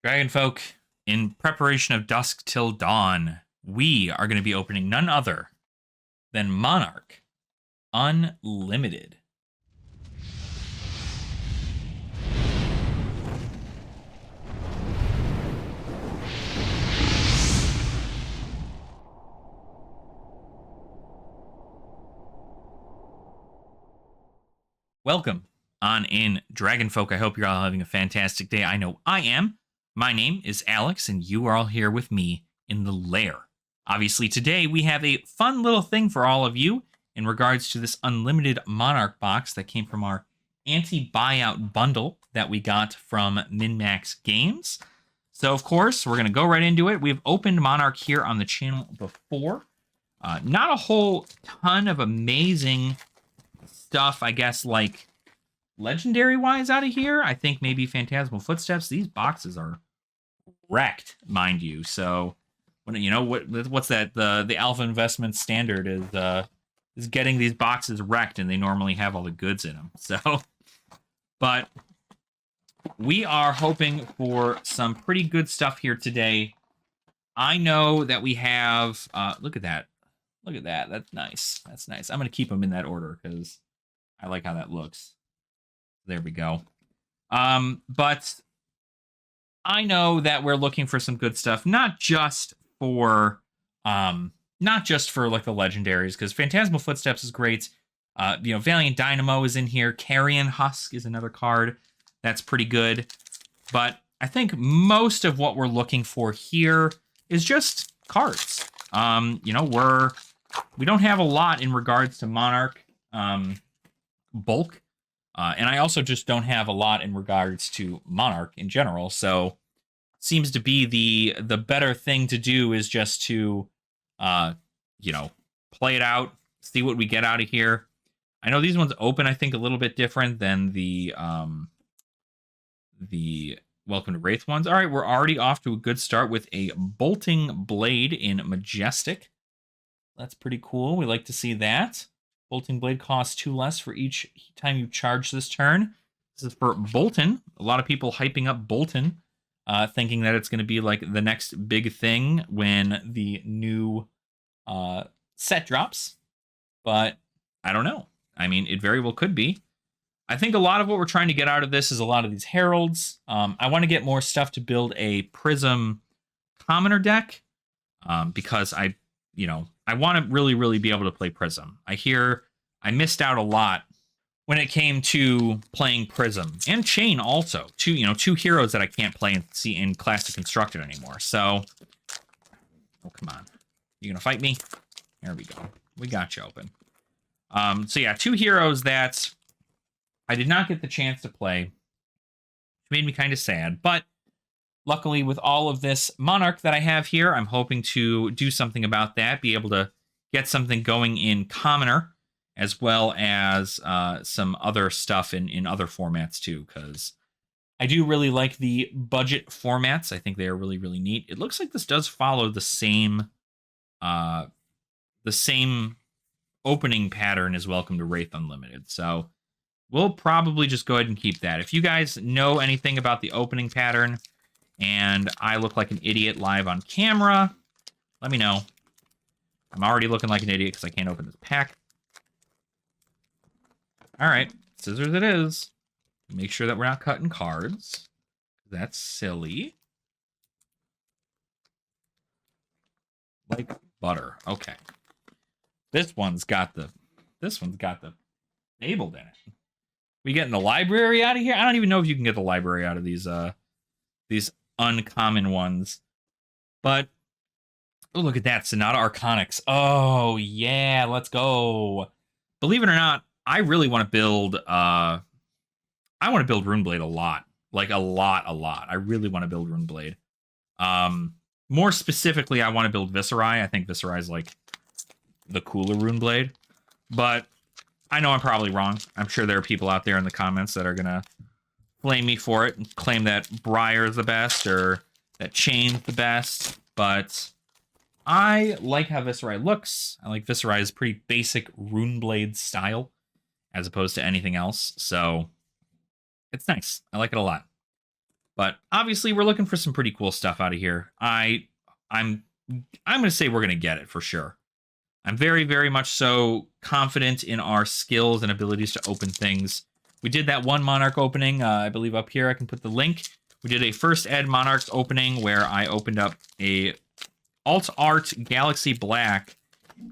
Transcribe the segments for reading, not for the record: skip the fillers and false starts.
Dragonfolk, in preparation of dusk till dawn, we are going to be opening none other than Monarch Unlimited. Welcome on in, Dragonfolk. I hope you're all having a fantastic day. I know I am. My name is Alex, and you are all here with me in the lair. Obviously, today we have a fun little thing for all of you in regards to this unlimited Monarch box that came from our anti-buyout bundle that we got from MinMax Games. So, of course, we're going to go right into it. We've opened Monarch here on the channel before. Not a whole ton of amazing stuff, I guess, like legendary-wise out of here. I think maybe Phantasmal Footsteps. These boxes are wrecked, mind you. So, you know what's that? The Alpha Investment standard is getting these boxes wrecked, and they normally have all the goods in them. So, but we are hoping for some pretty good stuff here today. I know that we have. Look at that. Look at that. That's nice. That's nice. I'm gonna keep them in that order because I like how that looks. There we go. But I know that we're looking for some good stuff, not just for like the legendaries, because Phantasmal Footsteps is great. Valiant Dynamo is in here. Carrion Husk is another card that's pretty good. But I think most of what we're looking for here is just cards. We don't have a lot in regards to Monarch bulk. And I also just don't have a lot in regards to Monarch in general. So seems to be the better thing to do is just to, play it out, see what we get out of here. I know these ones open, I think, a little bit different than the Welcome to Wraith ones. All right, we're already off to a good start with a Bolting Blade in Majestic. That's pretty cool. We like to see that. Bolting Blade costs 2 less for each time you charge this turn. This is for Bolton. A lot of people hyping up Bolton, thinking that it's going to be like the next big thing when the new set drops. But I don't know. I mean, it very well could be. I think a lot of what we're trying to get out of this is a lot of these heralds. I want to get more stuff to build a Prism Commoner deck because I want to really, really be able to play Prism. I hear I missed out a lot when it came to playing Prism and Chain also. Two heroes that I can't play and see in Classic Constructed anymore. So, oh, come on. You gonna fight me? There we go. We got you open. So yeah, 2 heroes that I did not get the chance to play. Which made me kind of sad, but luckily, with all of this Monarch that I have here, I'm hoping to do something about that, be able to get something going in Commoner, as well as some other stuff in other formats too, because I do really like the budget formats. I think they are really, really neat. It looks like this does follow the same opening pattern as Welcome to Wraith Unlimited, so we'll probably just go ahead and keep that. If you guys know anything about the opening pattern, and I look like an idiot live on camera, let me know. I'm already looking like an idiot because I can't open this pack. All right, scissors it is. Make sure that we're not cutting cards. That's silly. Like butter. Okay. This one's got the fabled in it. We getting the library out of here? I don't even know if you can get the library out of these uncommon ones. But oh, look at that, Sonata Arconics. Oh yeah, let's go. Believe it or not, I really want to build Runeblade a lot. Like a lot. I really want to build Runeblade. More specifically, I want to build Viserai. I think Viserai is like the cooler Runeblade. But I know I'm probably wrong. I'm sure there are people out there in the comments that are gonna flame me for it and claim that Briar is the best or that Chain's the best, but I like how Viserai looks. I like Viserai's pretty basic Runeblade style as opposed to anything else, so it's nice. I like it a lot. But obviously, we're looking for some pretty cool stuff out of here. I'm going to say we're going to get it for sure. I'm very, very much so confident in our skills and abilities to open things. We did that one Monarch opening, I believe up here. I can put the link. We did a first ed Monarch opening where I opened up a Alt Art Galaxy Black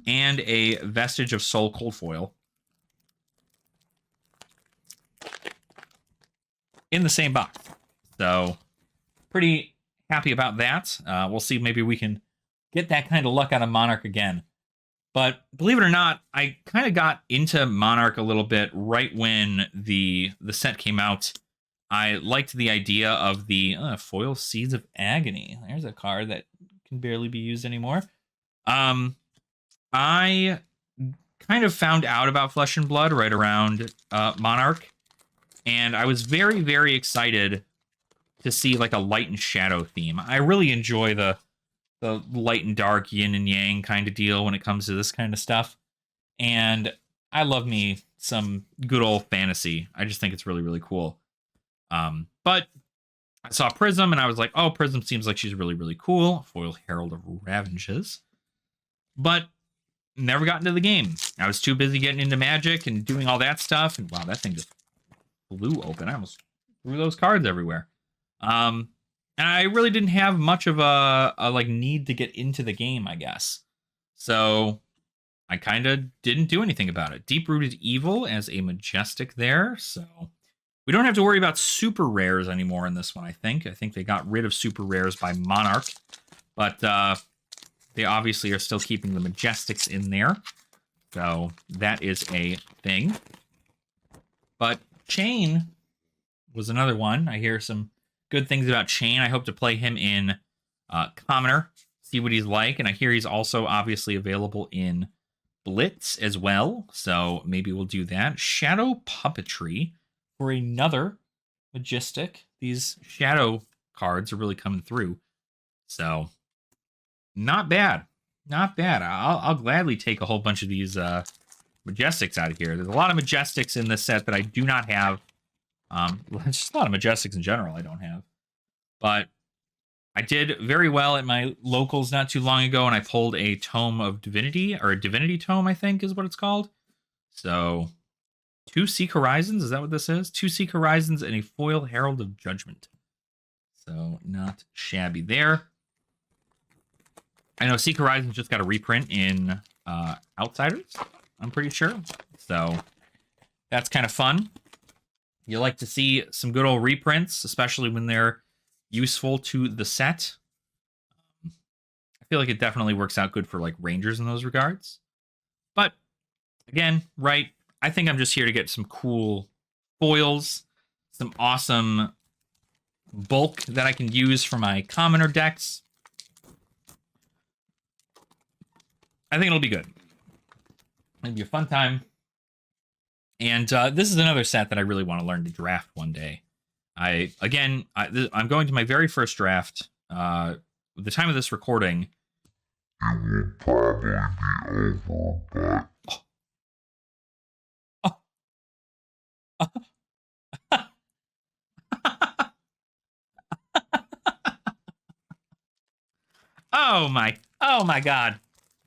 and a Vestige of Soul Cold Foil in the same box. So pretty happy about that. We'll see, maybe we can get that kind of luck out of Monarch again. But believe it or not, I kind of got into Monarch a little bit right when the set came out. I liked the idea of the Foil Seeds of Agony. There's a card that can barely be used anymore. I kind of found out about Flesh and Blood right around Monarch, and I was very, very excited to see like a light and shadow theme. I really enjoy the light and dark, yin and yang kind of deal when it comes to this kind of stuff. And I love me some good old fantasy. I just think it's really, really cool. But I saw Prism and I was like, oh, Prism seems like she's really, really cool. Foil Herald of Ravenges. But never got into the game. I was too busy getting into Magic and doing all that stuff. And wow, that thing just flew open. I almost threw those cards everywhere. And I really didn't have much of a like need to get into the game, I guess. So I kind of didn't do anything about it. Deep-Rooted Evil as a Majestic there. So we don't have to worry about super rares anymore in this one, I think. I think they got rid of super rares by Monarch. But they obviously are still keeping the Majestics in there. So that is a thing. But Chain was another one. I hear some good things about Chain. I hope to play him in Commoner, see what he's like. And I hear he's also obviously available in Blitz as well. So maybe we'll do that. Shadow Puppetry for another Majestic. These Shadow cards are really coming through. So not bad. Not bad. I'll gladly take a whole bunch of these Majestics out of here. There's a lot of Majestics in this set that I do not have. Just a lot of Majestics in general I don't have. But I did very well at my locals not too long ago, and I pulled a Tome of Divinity, or a Divinity Tome, I think is what it's called. So, 2 Seek Horizons, is that what this is? 2 Seek Horizons and a Foil Herald of Judgment. So, not shabby there. I know Seek Horizons just got a reprint in Outsiders, I'm pretty sure. So, that's kind of fun. You like to see some good old reprints, especially when they're useful to the set. I feel like it definitely works out good for like Rangers in those regards. But again, right, I think I'm just here to get some cool foils, some awesome bulk that I can use for my commoner decks. I think it'll be good. It'll be a fun time. And this is another set that I really want to learn to draft one day. I'm going to my very first draft. At the time of this recording, it will probably be over, but... Oh my god.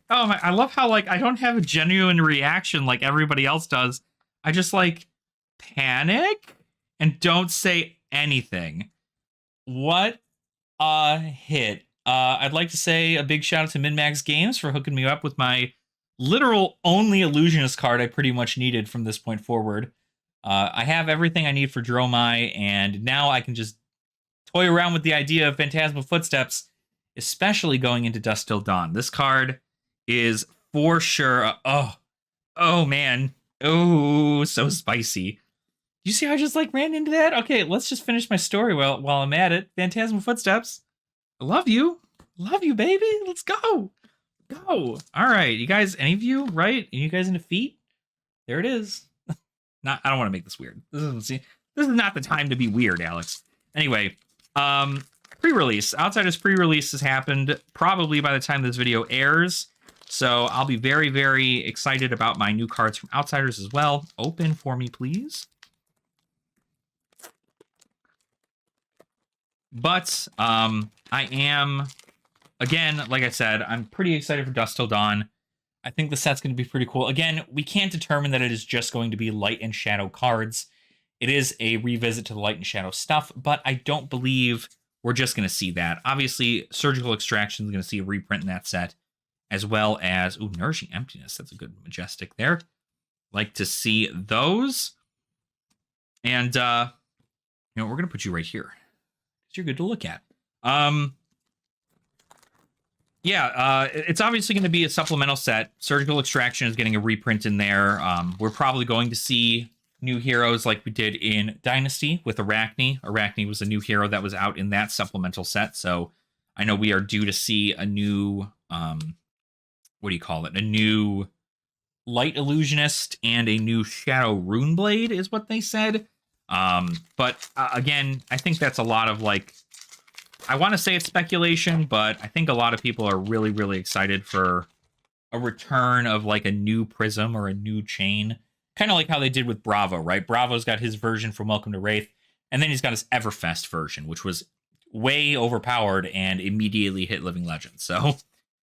Oh my, I love how like I don't have a genuine reaction like everybody else does. I just like panic and don't say anything. What a hit. I'd like to say a big shout out to MinMax Games for hooking me up with my literal only illusionist card I pretty much needed from this point forward. I have everything I need for Dromai, and now I can just toy around with the idea of Phantasmal Footsteps, especially going into Dusk Till Dawn. This card is for sure. Oh man. Oh, so spicy. You see how I just like ran into that? Okay, let's just finish my story while I'm at it. Phantasmal Footsteps. I love you. Love you, baby. Let's go. Go. All right, you guys, any of you, right? Are you guys into feet? There it is. I don't want to make this weird. This is not the time to be weird, Alex. Anyway, pre-release. Outsiders pre-release has happened probably by the time this video airs. So I'll be very, very excited about my new cards from Outsiders as well. Open for me, please. But I am, again, like I said, I'm pretty excited for Dusk Till Dawn. I think the set's going to be pretty cool. Again, we can't determine that it is just going to be light and shadow cards. It is a revisit to the light and shadow stuff, but I don't believe we're just going to see that. Obviously, Surgical Extraction is going to see a reprint in that set, as well as, ooh, Nourishing Emptiness. That's a good Majestic there. Like to see those. And, you know, we're going to put you right here, because you're good to look at. It's obviously going to be a supplemental set. Surgical Extraction is getting a reprint in there. We're probably going to see new heroes like we did in Dynasty with Arachne. Arachne was a new hero that was out in that supplemental set. So I know we are due to see a new, what do you call it? A new Light Illusionist and a new Shadow Runeblade is what they said. But again, I think that's a lot of like, I want to say it's speculation, but I think a lot of people are really, really excited for a return of like a new Prism or a new chain. Kind of like how they did with Bravo, right? Bravo's got his version from Welcome to Wraith, and then he's got his Everfest version, which was way overpowered and immediately hit Living Legends. So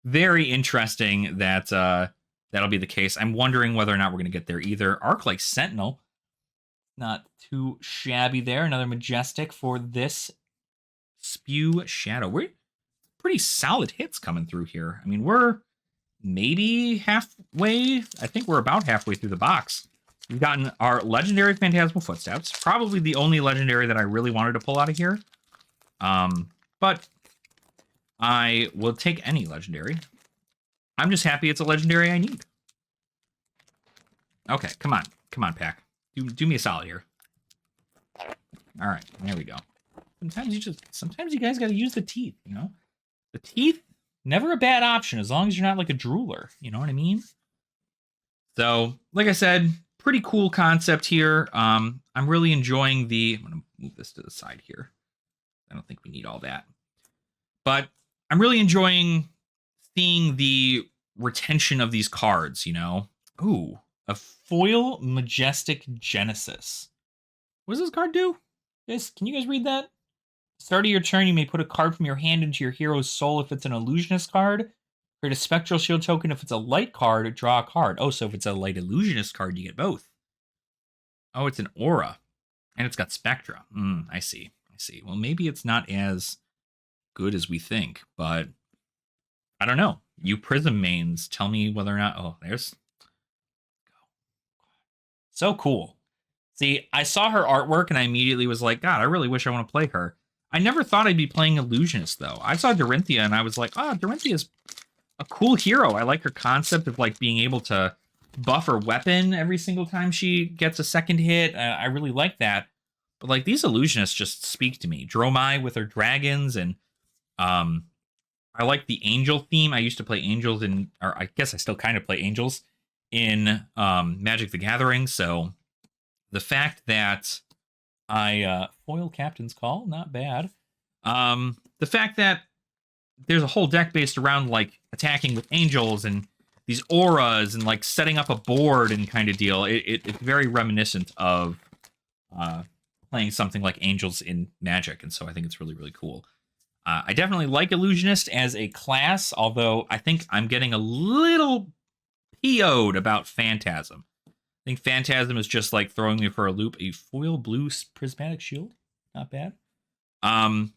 very interesting that that'll be the case. I'm wondering whether or not we're going to get there either. Arc-like Sentinel, not too shabby there. Another Majestic for this Spew Shadow. We're pretty solid hits coming through here. I mean, we're maybe halfway. I think we're about halfway through the box. We've gotten our legendary Phantasmal Footsteps. Probably the only legendary that I really wanted to pull out of here. But I will take any legendary. I'm just happy it's a legendary I need. Okay, come on. Come on, pack. Do me a solid here. All right, there we go. Sometimes you guys got to use the teeth, you know? The teeth, never a bad option as long as you're not like a drooler. You know what I mean? So, like I said, pretty cool concept here. I'm really enjoying the... I'm going to move this to the side here. I don't think we need all that. But I'm really enjoying seeing the retention of these cards, you know? Ooh, a foil Majestic Genesis. What does this card do? Can you guys read that? Start of your turn, you may put a card from your hand into your hero's soul if it's an Illusionist card. Create a Spectral Shield token if it's a light card, draw a card. Oh, so if it's a light Illusionist card, you get both. Oh, it's an aura. And it's got Spectra. I see. Well, maybe it's not as good as we think, but I don't know. You Prism mains, tell me whether or not... Oh, there's... So cool. See, I saw her artwork and I immediately was like, God, I really wish I want to play her. I never thought I'd be playing Illusionist, though. I saw Dorinthia and I was like, oh, Dorinthia's a cool hero. I like her concept of like being able to buff her weapon every single time she gets a second hit. I really like that. But like these Illusionists just speak to me. Dromai with her dragons, and I like the angel theme. I used to play angels or I guess I still kind of play angels in Magic the Gathering. So the fact that I foil Captain's Call, not bad. The fact that there's a whole deck based around like attacking with angels and these auras and like setting up a board and kind of deal. It's very reminiscent of playing something like Angels in Magic, and so I think it's really, really cool. I definitely like Illusionist as a class, although I think I'm getting a little PO'd about Phantasm. I think Phantasm is just like throwing me for a loop. A foil blue Prismatic Shield, not bad. I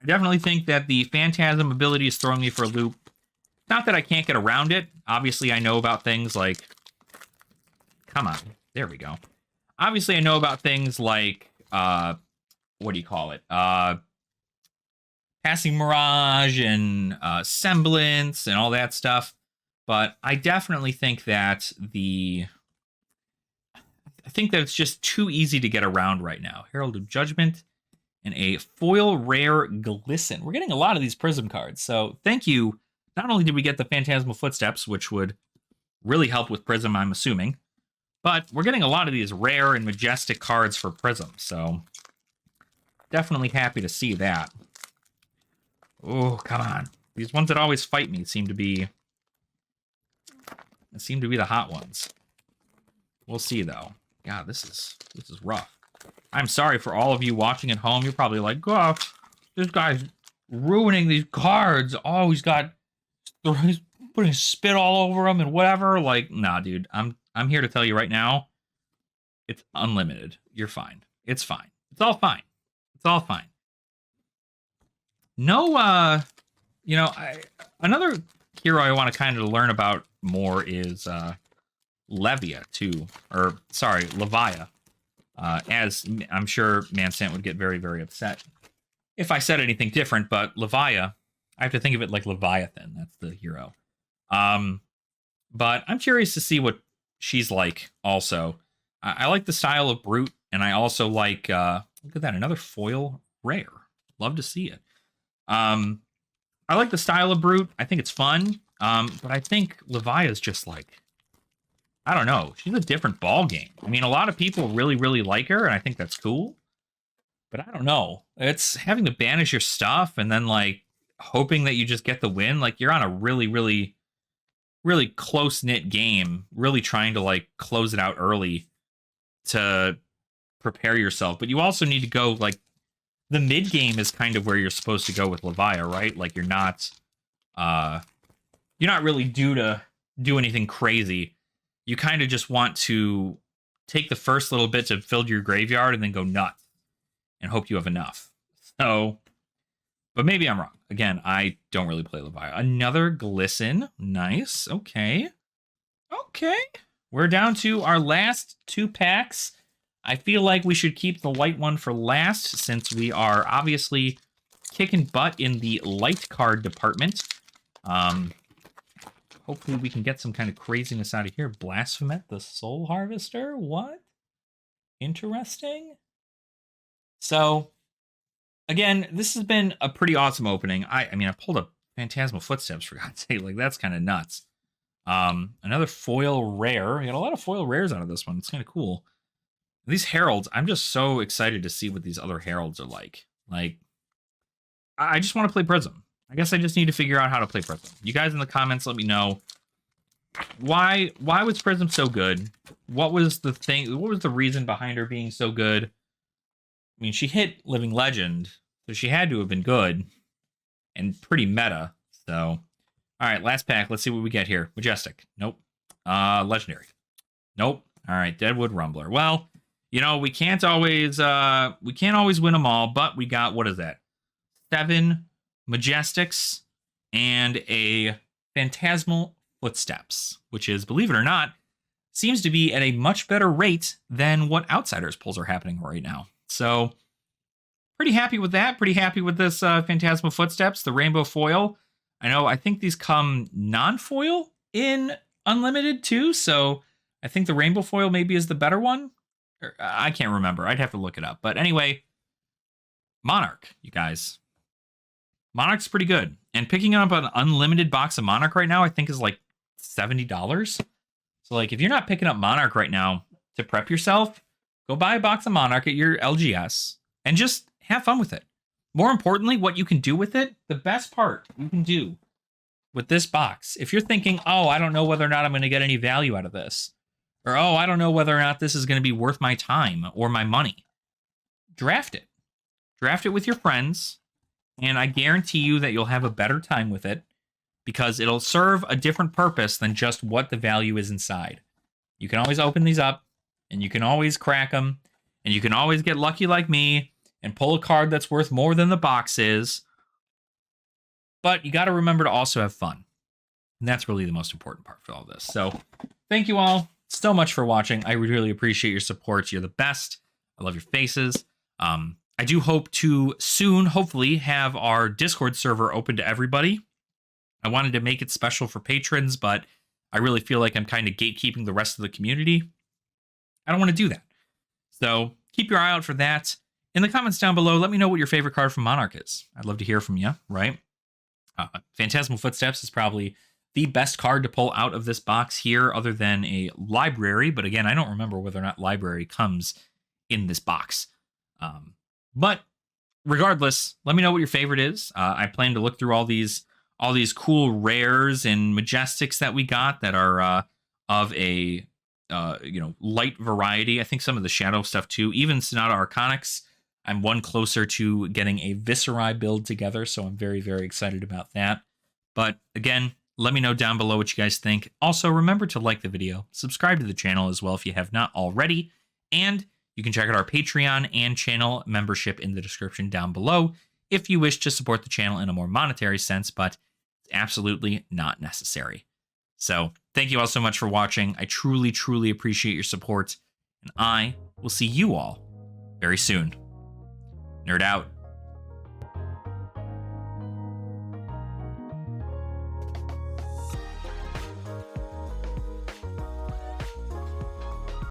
definitely think that the Phantasm ability is throwing me for a loop. Not that I can't get around it. Obviously, I know about things like... Come on. There we go. Obviously, I know about things like... what do you call it? Passing Mirage and Semblance and all that stuff. But I definitely think that I think that it's just too easy to get around right now. Herald of Judgment and a foil rare Glisten. We're getting a lot of these Prism cards, so thank you. Not only did we get the Phantasmal Footsteps, which would really help with Prism, I'm assuming, but we're getting a lot of these rare and majestic cards for Prism, so definitely happy to see that. Oh, come on. These ones that always fight me seem to be the hot ones. We'll see, though. God, this is rough. I'm sorry for all of you watching at home. You're probably like, oh, this guy's ruining these cards. Oh, he's putting spit all over them and whatever. Like, nah, dude. I'm here to tell you right now, it's unlimited. You're fine. It's fine. It's all fine. It's all fine. No, another hero I want to kind of learn about more is Levia too, or sorry, Levia. As I'm sure Mansant would get very, very upset if I said anything different, but Levia, I have to think of it like Leviathan. That's the hero. But I'm curious to see what she's like also. I like the style of Brute, and I also like, look at that, another foil rare. Love to see it. I like the style of Brute. I think it's fun. But I think Levia is just like, I don't know. She's a different ball game. I mean, a lot of people really, really like her, and I think that's cool. But I don't know. It's having to banish your stuff and then like hoping that you just get the win. Like you're on a really, really, really close-knit game, really trying to like close it out early to prepare yourself. But you also need to go like the mid game is kind of where you're supposed to go with Levia, right? Like you're not really due to do anything crazy. You kind of just want to take the first little bit to fill your graveyard and then go nuts and hope you have enough. So, but maybe I'm wrong. Again, I don't really play Levia. Another Glisten. Nice. Okay. Okay. We're down to our last 2 packs. I feel like we should keep the light one for last since we are obviously kicking butt in the light card department. Hopefully we can get some kind of craziness out of here. Blasphemet, the Soul Harvester? What? Interesting. So, again, this has been a pretty awesome opening. I mean, I pulled a Phantasmal Footsteps, for God's sake. Like, that's kind of nuts. Another foil rare. We got a lot of foil rares out of this one. It's kind of cool. These heralds, I'm just so excited to see what these other heralds are like. Like, I just want to play Prism. I guess I just need to figure out how to play Prism. You guys in the comments, let me know why was Prism so good? What was the thing? What was the reason behind her being so good? I mean, she hit Living Legend, so she had to have been good and pretty meta. So, all right, last pack. Let's see what we get here. Majestic. Nope. Legendary. Nope. All right, Deadwood Rumbler. Well, you know, we can't always win them all, but we got, what is that? 7 Majestics and a Phantasmal Footsteps, which is, believe it or not, seems to be at a much better rate than what Outsiders pulls are happening right now. So, pretty happy with that. Pretty happy with this Phantasmal Footsteps, the Rainbow Foil. I think these come non-foil in Unlimited too, so I think the Rainbow Foil maybe is the better one. I can't remember. I'd have to look it up. But anyway, Monarch, you guys. Monarch's pretty good. And picking up an unlimited box of Monarch right now, I think is like $70. So like if you're not picking up Monarch right now to prep yourself, go buy a box of Monarch at your LGS and just have fun with it. More importantly, what you can do with it, the best part you can do with this box, if you're thinking, oh, I don't know whether or not I'm going to get any value out of this, or oh, I don't know whether or not this is going to be worth my time or my money, draft it. Draft it with your friends, and I guarantee you that you'll have a better time with it because it'll serve a different purpose than just what the value is inside. You can always open these up, and you can always crack them, and you can always get lucky like me and pull a card that's worth more than the box is. But you got to remember to also have fun. And that's really the most important part for all this. So thank you all so much for watching. I really appreciate your support. You're the best. I love your faces. I do hope to soon, hopefully, have our Discord server open to everybody. I wanted to make it special for patrons, but I really feel like I'm kind of gatekeeping the rest of the community. I don't want to do that. So keep your eye out for that. In the comments down below, let me know what your favorite card from Monarch is. I'd love to hear from you, right? Phantasmal Footsteps is probably the best card to pull out of this box here other than a library. But again, I don't remember whether or not library comes in this box. But regardless, let me know what your favorite is. I plan to look through all these cool rares and majestics that we got that are of a light variety. I think some of the shadow stuff too. Even Sonata Arcanics, I'm one closer to getting a Viserai build together, so I'm very, very excited about that. But again, let me know down below what you guys think. Also, remember to like the video, subscribe to the channel as well if you have not already, and you can check out our Patreon and channel membership in the description down below if you wish to support the channel in a more monetary sense, but it's absolutely not necessary. So, thank you all so much for watching. I truly, truly appreciate your support, and I will see you all very soon. Nerd out.